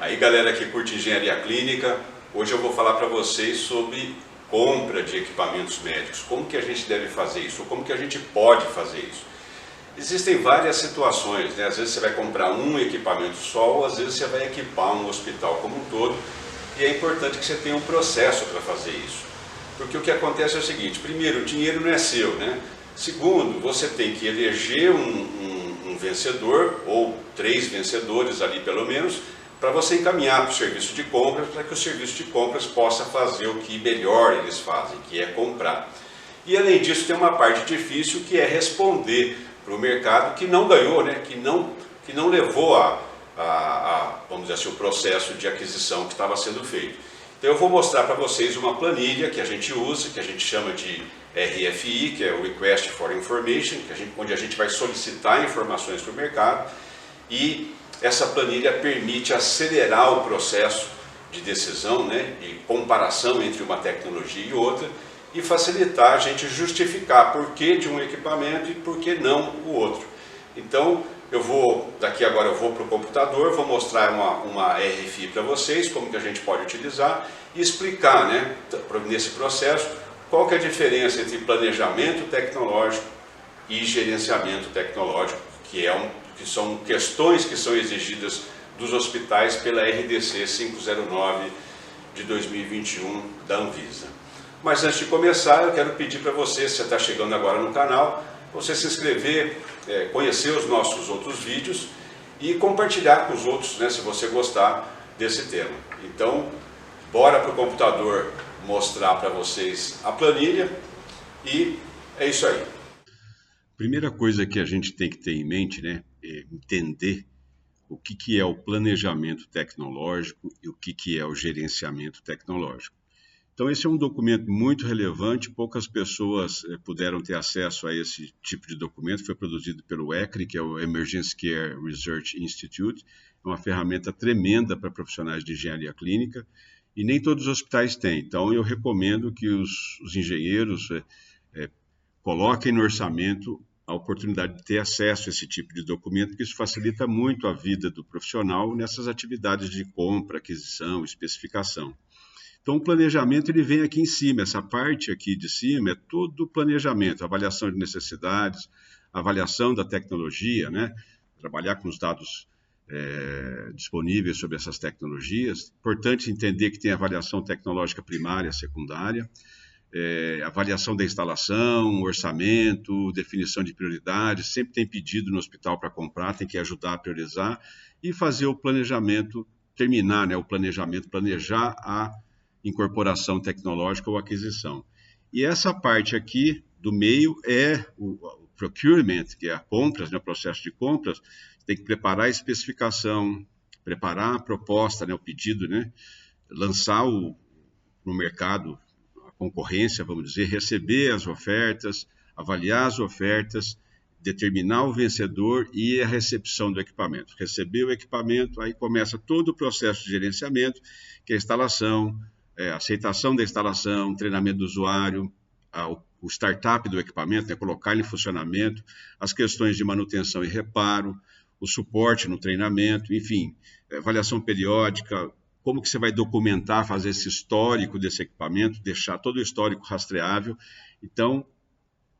Aí galera que curte engenharia clínica, hoje eu vou falar para vocês sobre compra de equipamentos médicos, como que a gente deve fazer isso, ou como que a gente pode fazer isso. Existem várias situações, né? Às vezes você vai comprar um equipamento só, ou às vezes você vai equipar um hospital como um todo, e é importante que você tenha um processo para fazer isso. Porque o que acontece é o seguinte: primeiro, o dinheiro não é seu, né? Segundo, você tem que eleger um vencedor, ou 3 vencedores ali pelo menos, para você encaminhar para o serviço de compras, para que o serviço de compras possa fazer o que melhor eles fazem, que é comprar. E além disso tem uma parte difícil, que é responder para o mercado que não ganhou, né? que não levou vamos dizer assim, o processo de aquisição que estava sendo feito. Então eu vou mostrar para vocês uma planilha que a gente usa, que a gente chama de RFI, que é o Request for Information, onde a gente vai solicitar informações para o mercado, e essa planilha permite acelerar o processo de decisão, né, de comparação entre uma tecnologia e outra, e facilitar a gente justificar por que de um equipamento e por que não o outro. Então, daqui agora eu vou para o computador, vou mostrar uma RFI para vocês, como que a gente pode utilizar, e explicar, né, nesse processo, qual que é a diferença entre planejamento tecnológico e gerenciamento tecnológico, que são questões que são exigidas dos hospitais pela RDC 509 de 2021 da Anvisa. Mas antes de começar, eu quero pedir para você, se você está chegando agora no canal, você se inscrever, conhecer os nossos outros vídeos e compartilhar com os outros, né, se você gostar desse tema. Então, bora para o computador mostrar para vocês a planilha, e é isso aí. Primeira coisa que a gente tem que ter em mente, né, é entender o que é o planejamento tecnológico e o que é o gerenciamento tecnológico. Então, esse é um documento muito relevante, poucas pessoas puderam ter acesso a esse tipo de documento. Foi produzido pelo ECRI, que é o Emergency Care Research Institute, é uma ferramenta tremenda para profissionais de engenharia clínica, e nem todos os hospitais têm. Então, eu recomendo que os engenheiros coloquem no orçamento a oportunidade de ter acesso a esse tipo de documento, porque isso facilita muito a vida do profissional nessas atividades de compra, aquisição, especificação. Então, o planejamento ele vem aqui em cima, essa parte aqui de cima é todo planejamento, avaliação de necessidades, avaliação da tecnologia, né? Trabalhar com os dados disponíveis sobre essas tecnologias. Importante entender que tem avaliação tecnológica primária, secundária, avaliação da instalação, orçamento, definição de prioridades, sempre tem pedido no hospital para comprar, tem que ajudar a priorizar e fazer o planejamento, terminar, né, o planejamento, planejar a incorporação tecnológica ou aquisição. E essa parte aqui do meio é o procurement, que é a compras, né, o processo de compras. Tem que preparar a especificação, preparar a proposta, né, o pedido, né, lançar no mercado a concorrência, vamos dizer, receber as ofertas, avaliar as ofertas, determinar o vencedor e a recepção do equipamento. Receber o equipamento, aí começa todo o processo de gerenciamento, que é a instalação, aceitação da instalação, treinamento do usuário, o startup do equipamento, né, colocar ele em funcionamento, as questões de manutenção e reparo, o suporte no treinamento, enfim, avaliação periódica, como que você vai documentar, fazer esse histórico desse equipamento, deixar todo o histórico rastreável. Então,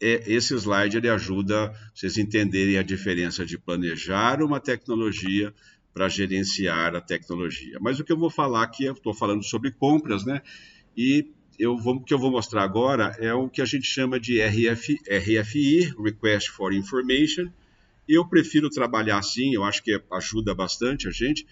esse slide ele ajuda vocês a entenderem a diferença de planejar uma tecnologia para gerenciar a tecnologia. Mas o que eu vou falar aqui, eu estou falando sobre compras, né? E o que eu vou mostrar agora é o que a gente chama de RFI, Request for Information. E eu prefiro trabalhar assim, eu acho que ajuda bastante a gente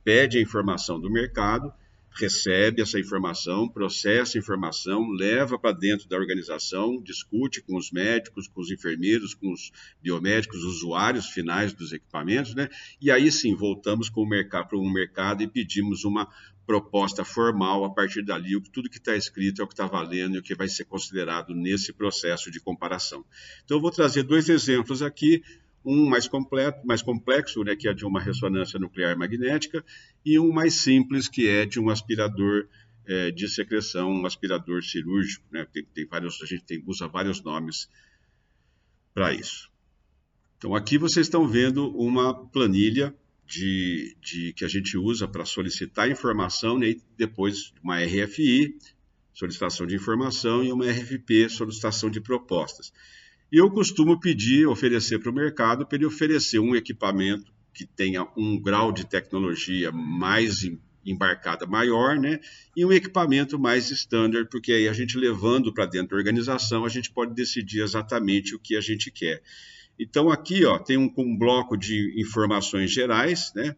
pede a informação do mercado, recebe essa informação, processa a informação, leva para dentro da organização, discute com os médicos, com os enfermeiros, com os biomédicos, os usuários finais dos equipamentos, né? E aí sim, voltamos para o mercado e pedimos uma proposta formal. A partir dali, tudo que está escrito é o que está valendo e o que vai ser considerado nesse processo de comparação. Então, eu vou trazer 2 exemplos aqui, um mais complexo, né, que é de uma ressonância nuclear magnética, e um mais simples, que é de um aspirador de secreção, um aspirador cirúrgico, né? A gente usa vários nomes para isso. Então, aqui vocês estão vendo uma planilha que a gente usa para solicitar informação, né, e depois uma RFI, solicitação de informação, e uma RFP, solicitação de propostas. E eu costumo oferecer para o mercado, para ele oferecer um equipamento que tenha um grau de tecnologia mais embarcada maior, né? E um equipamento mais standard, porque aí a gente levando para dentro da organização, a gente pode decidir exatamente o que a gente quer. Então aqui, ó, tem um bloco de informações gerais, né?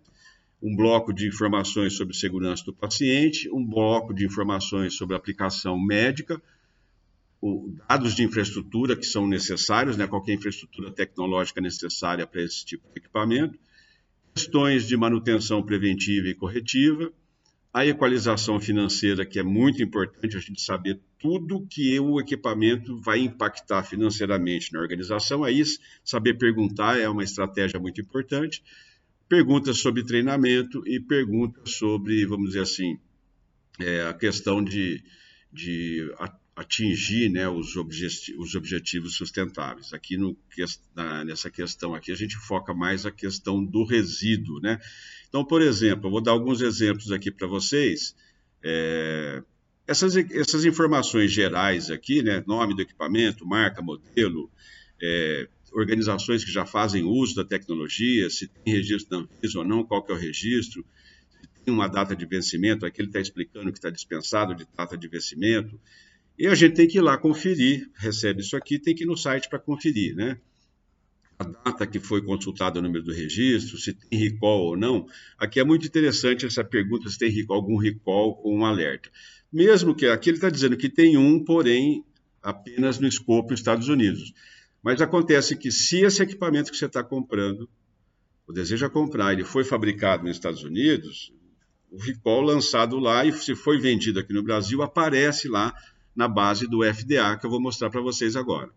Um bloco de informações sobre segurança do paciente, um bloco de informações sobre aplicação médica, dados de infraestrutura que são necessários, né? Qualquer infraestrutura tecnológica necessária para esse tipo de equipamento, questões de manutenção preventiva e corretiva, a equalização financeira, que é muito importante a gente saber tudo que o equipamento vai impactar financeiramente na organização, aí saber perguntar é uma estratégia muito importante, perguntas sobre treinamento e perguntas sobre, vamos dizer assim, a questão de atingir, né, os objetivos sustentáveis. Aqui nessa questão aqui a gente foca mais a questão do resíduo, né? Então, por exemplo, eu vou dar alguns exemplos aqui para vocês. Essas informações gerais aqui, né, nome do equipamento, marca, modelo, organizações que já fazem uso da tecnologia, se tem registro da Anvisa ou não, qual que é o registro, se tem uma data de vencimento, aqui ele está explicando que está dispensado de data de vencimento. E a gente tem que ir lá conferir, recebe isso aqui, tem que ir no site para conferir, né? A data que foi consultada o número do registro, se tem recall ou não. Aqui é muito interessante essa pergunta, se tem algum recall ou um alerta. Mesmo que aqui ele está dizendo que tem porém apenas no escopo Estados Unidos. Mas acontece que se esse equipamento que você está comprando, ou deseja comprar, ele foi fabricado nos Estados Unidos, o recall lançado lá e se foi vendido aqui no Brasil, aparece lá na base do FDA, que eu vou mostrar para vocês agora.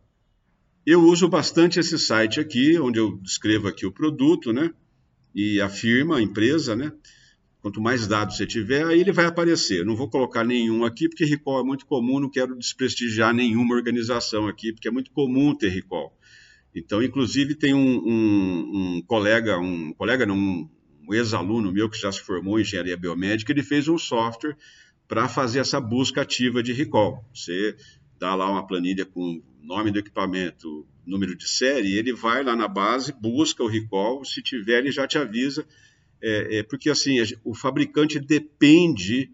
Eu uso bastante esse site aqui, onde eu descrevo aqui o produto, né? E a firma, a empresa, né? Quanto mais dados você tiver, aí ele vai aparecer. Eu não vou colocar nenhum aqui, porque recall é muito comum, não quero desprestigiar nenhuma organização aqui, porque é muito comum ter recall. Então, inclusive, tem um ex-aluno meu que já se formou em engenharia biomédica, ele fez um software para fazer essa busca ativa de recall. Você dá lá uma planilha com nome do equipamento, número de série, e ele vai lá na base, busca o recall, se tiver ele já te avisa, porque assim, o fabricante depende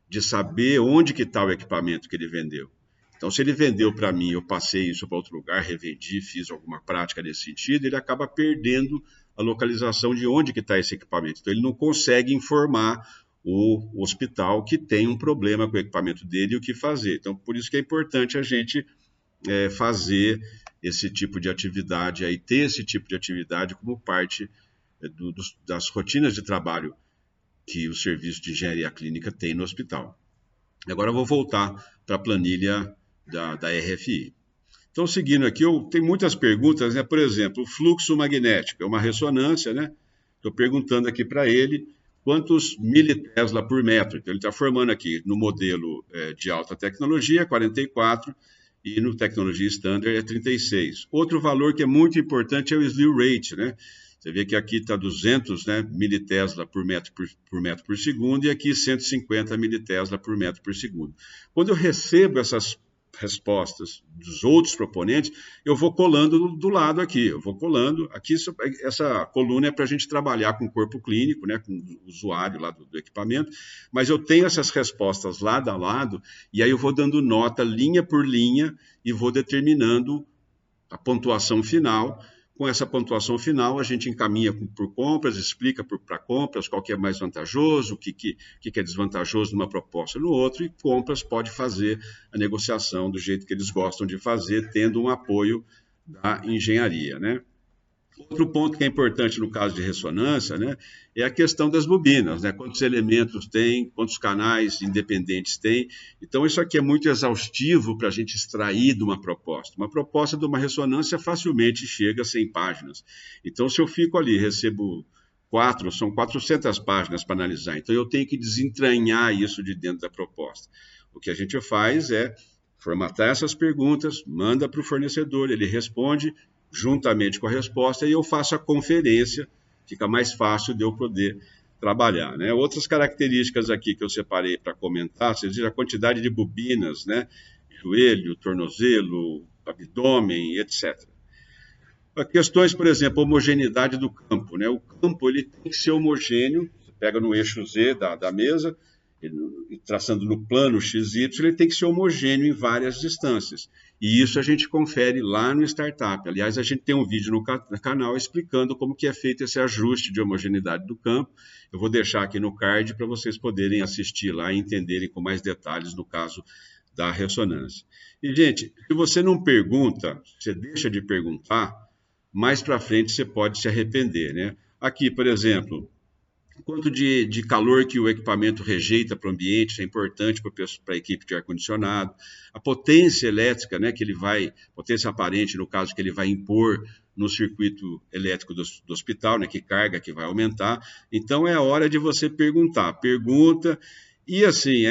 de saber onde que está o equipamento que ele vendeu. Então, se ele vendeu para mim, eu passei isso para outro lugar, revendi, fiz alguma prática nesse sentido, ele acaba perdendo a localização de onde que está esse equipamento. Então, ele não consegue informar o hospital que tem um problema com o equipamento dele e o que fazer. Então, por isso que é importante a gente fazer esse tipo de atividade, aí, ter esse tipo de atividade como parte das rotinas de trabalho que o serviço de engenharia clínica tem no hospital. Agora eu vou voltar para a planilha da RFI. Então, seguindo aqui, tem muitas perguntas, né? Por exemplo, o fluxo magnético é uma ressonância, né? Estou perguntando aqui para ele quantos militesla por metro. Então, ele está formando aqui no modelo de alta tecnologia, 44, e no tecnologia standard é 36. Outro valor que é muito importante é o slew rate, né? Você vê que aqui está 200, né, militesla por metro por segundo e aqui 150 militesla por metro por segundo. Quando eu recebo essas respostas dos outros proponentes, eu vou colando do lado aqui, aqui essa coluna é para a gente trabalhar com o corpo clínico, né, com o usuário lá do equipamento, mas eu tenho essas respostas lado a lado, e aí eu vou dando nota linha por linha e vou determinando a pontuação final. Com essa pontuação final, a gente encaminha por compras, explica para compras qual que é mais vantajoso, o que é desvantajoso numa proposta no outro, e compras pode fazer a negociação do jeito que eles gostam de fazer, tendo um apoio da engenharia, né? Outro ponto que é importante no caso de ressonância, né, é a questão das bobinas, né? Quantos elementos tem, quantos canais independentes tem. Então, isso aqui é muito exaustivo para a gente extrair de uma proposta. Uma proposta de uma ressonância facilmente chega a 100 páginas. Então, se eu fico ali, recebo são 400 páginas para analisar. Então, eu tenho que desentranhar isso de dentro da proposta. O que a gente faz é formatar essas perguntas, manda para o fornecedor, ele responde juntamente com a resposta, e eu faço a conferência fica mais fácil de eu poder trabalhar, né? Outras características aqui que eu separei para comentar, vocês viram a quantidade de bobinas, né? Joelho, tornozelo, abdômen, etc. Questões, por exemplo, homogeneidade do campo, né? O campo ele tem que ser homogêneo, você pega no eixo Z da mesa, traçando no plano XY, ele tem que ser homogêneo em várias distâncias. E isso a gente confere lá no Startup. Aliás, a gente tem um vídeo no canal explicando como que é feito esse ajuste de homogeneidade do campo. Eu vou deixar aqui no card para vocês poderem assistir lá e entenderem com mais detalhes no caso da ressonância. E, gente, se você não pergunta, você deixa de perguntar, mais para frente você pode se arrepender, né? Aqui, por exemplo, quanto de calor que o equipamento rejeita para o ambiente, isso é importante para a equipe de ar-condicionado. A potência elétrica, né, que ele vai, potência aparente, no caso, que ele vai impor no circuito elétrico do hospital, né, que carga que vai aumentar. Então, é a hora de você perguntar. Pergunta. E, assim,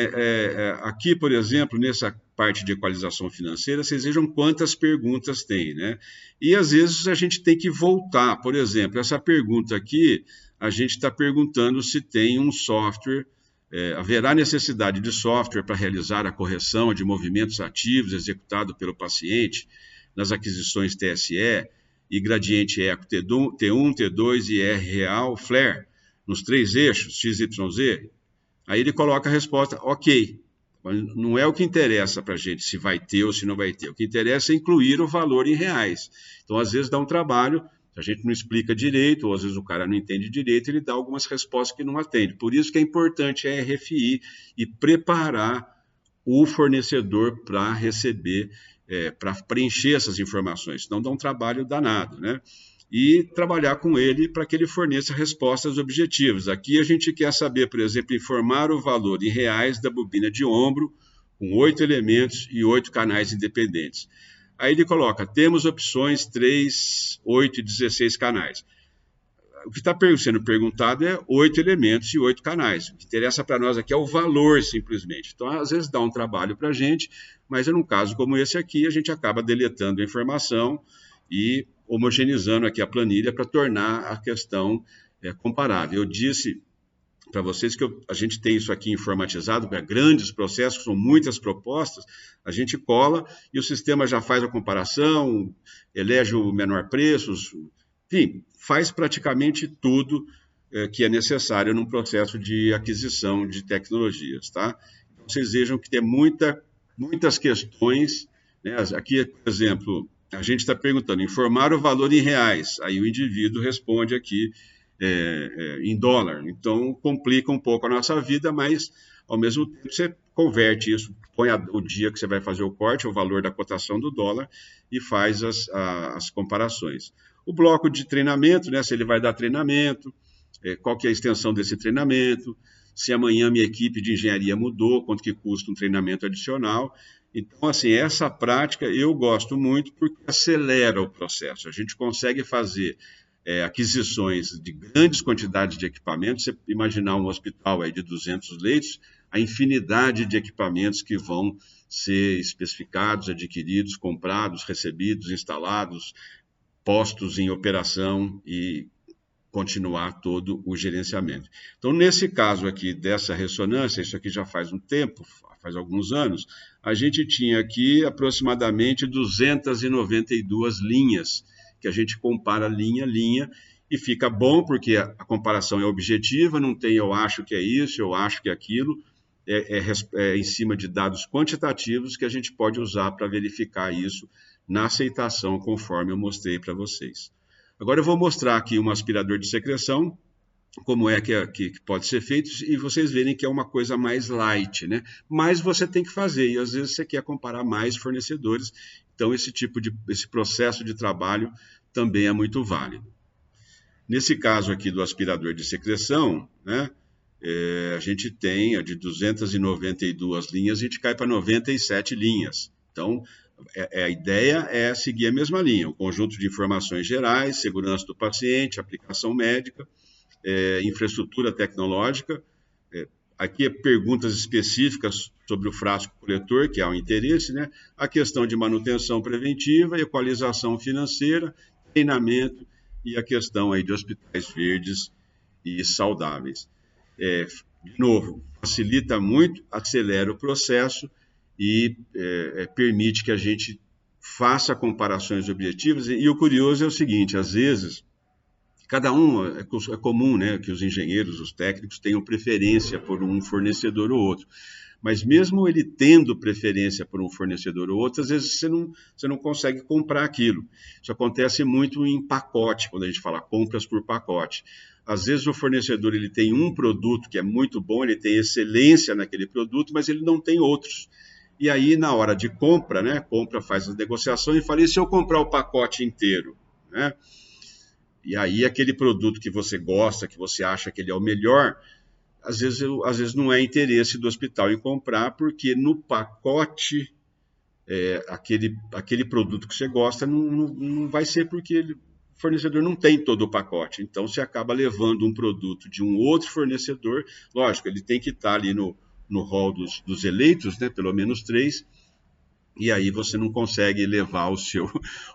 aqui, por exemplo, nessa parte de equalização financeira, vocês vejam quantas perguntas tem, né? E, às vezes, a gente tem que voltar. Por exemplo, essa pergunta aqui, a gente está perguntando se tem um software, haverá necessidade de software para realizar a correção de movimentos ativos executado pelo paciente nas aquisições TSE e gradiente eco T1, T2 e R real, flare, nos 3 eixos, XYZ. Aí ele coloca a resposta, ok. Não é o que interessa para a gente se vai ter ou se não vai ter. O que interessa é incluir o valor em reais. Então, às vezes, dá um trabalho, se a gente não explica direito, ou às vezes o cara não entende direito, ele dá algumas respostas que não atende. Por isso que é importante a RFI e preparar o fornecedor para receber, para preencher essas informações. Senão dá um trabalho danado, né? E trabalhar com ele para que ele forneça respostas objetivas. Aqui a gente quer saber, por exemplo, informar o valor em reais da bobina de ombro, com 8 elementos e 8 canais independentes. Aí ele coloca, temos opções 3, 8 e 16 canais. O que está sendo perguntado é 8 elementos e 8 canais. O que interessa para nós aqui é o valor, simplesmente. Então, às vezes dá um trabalho para a gente, mas num caso como esse aqui, a gente acaba deletando a informação e homogeneizando aqui a planilha para tornar a questão comparável. Eu disse para vocês que a gente tem isso aqui informatizado para grandes processos, são muitas propostas, a gente cola e o sistema já faz a comparação, elege o menor preço, enfim, faz praticamente tudo que é necessário num processo de aquisição de tecnologias, tá? Então, vocês vejam que tem muitas questões, né? Aqui, por exemplo, a gente está perguntando, informar o valor em reais, aí o indivíduo responde aqui em dólar, então complica um pouco a nossa vida, mas ao mesmo tempo você converte isso, põe o dia que você vai fazer o corte, o valor da cotação do dólar e faz as comparações. O bloco de treinamento, né, se ele vai dar treinamento, qual que é a extensão desse treinamento, se amanhã minha equipe de engenharia mudou, quanto que custa um treinamento adicional. Então, assim, essa prática eu gosto muito porque acelera o processo. A gente consegue fazer aquisições de grandes quantidades de equipamentos. Você imaginar um hospital aí de 200 leitos, a infinidade de equipamentos que vão ser especificados, adquiridos, comprados, recebidos, instalados, postos em operação e continuar todo o gerenciamento. Então, nesse caso aqui dessa ressonância, isso aqui já faz um tempo, faz alguns anos, a gente tinha aqui aproximadamente 292 linhas, que a gente compara linha a linha, e fica bom porque a comparação é objetiva, não tem eu acho que é isso, eu acho que é aquilo, em cima de dados quantitativos que a gente pode usar para verificar isso na aceitação, conforme eu mostrei para vocês. Agora eu vou mostrar aqui um aspirador de secreção, como é que pode ser feito, e vocês verem que é uma coisa mais light, né? Mas você tem que fazer, e às vezes você quer comparar mais fornecedores, então esse processo de trabalho também é muito válido. Nesse caso aqui do aspirador de secreção, né, a gente tem de 292 linhas, a gente cai para 97 linhas. Então, a ideia é seguir a mesma linha, o conjunto de informações gerais, segurança do paciente, aplicação médica, infraestrutura tecnológica, aqui perguntas específicas sobre o frasco coletor, que há um interesse, né? A questão de manutenção preventiva, equalização financeira, treinamento e a questão aí de hospitais verdes e saudáveis. De novo, facilita muito, acelera o processo e permite que a gente faça comparações objetivas. E o curioso é o seguinte, às vezes, cada um, é comum, né, que os engenheiros, os técnicos tenham preferência por um fornecedor ou outro. Mas mesmo ele tendo preferência por um fornecedor ou outro, às vezes você não consegue comprar aquilo. Isso acontece muito em pacote, quando a gente fala compras por pacote. Às vezes o fornecedor ele tem um produto que é muito bom, ele tem excelência naquele produto, mas ele não tem outros. E aí, na hora de compra, né, faz a negociação e fala, e se eu comprar o pacote inteiro? Né? E aí aquele produto que você gosta, que você acha que ele é o melhor, às vezes não é interesse do hospital em comprar, porque no pacote, aquele produto que você gosta não vai ser porque o fornecedor não tem todo o pacote. Então você acaba levando um produto de um outro fornecedor, lógico, ele tem que estar ali no hall dos eleitos, né, pelo menos 3, e aí você não consegue levar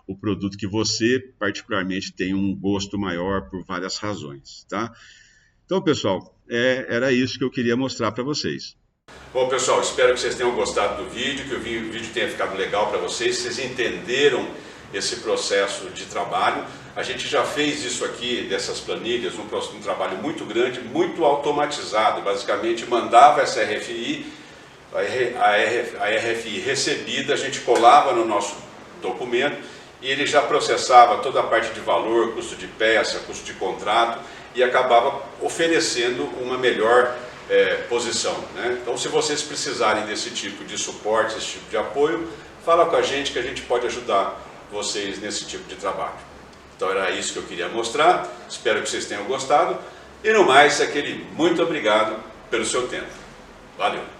o produto que você particularmente tem um gosto maior por várias razões, tá? Então, pessoal, era isso que eu queria mostrar para vocês. Bom, pessoal, espero que vocês tenham gostado do vídeo, que o vídeo tenha ficado legal para vocês, vocês entenderam esse processo de trabalho. A gente já fez isso aqui, dessas planilhas, um trabalho muito grande, muito automatizado. Basicamente, mandava essa RFI, a RFI recebida, a gente colava no nosso documento e ele já processava toda a parte de valor, custo de peça, custo de contrato e acabava oferecendo uma melhor posição, né? Então, se vocês precisarem desse tipo de suporte, esse tipo de apoio, fala com a gente que a gente pode ajudar vocês nesse tipo de trabalho. Então era isso que eu queria mostrar, espero que vocês tenham gostado e no mais, aquele muito obrigado pelo seu tempo. Valeu!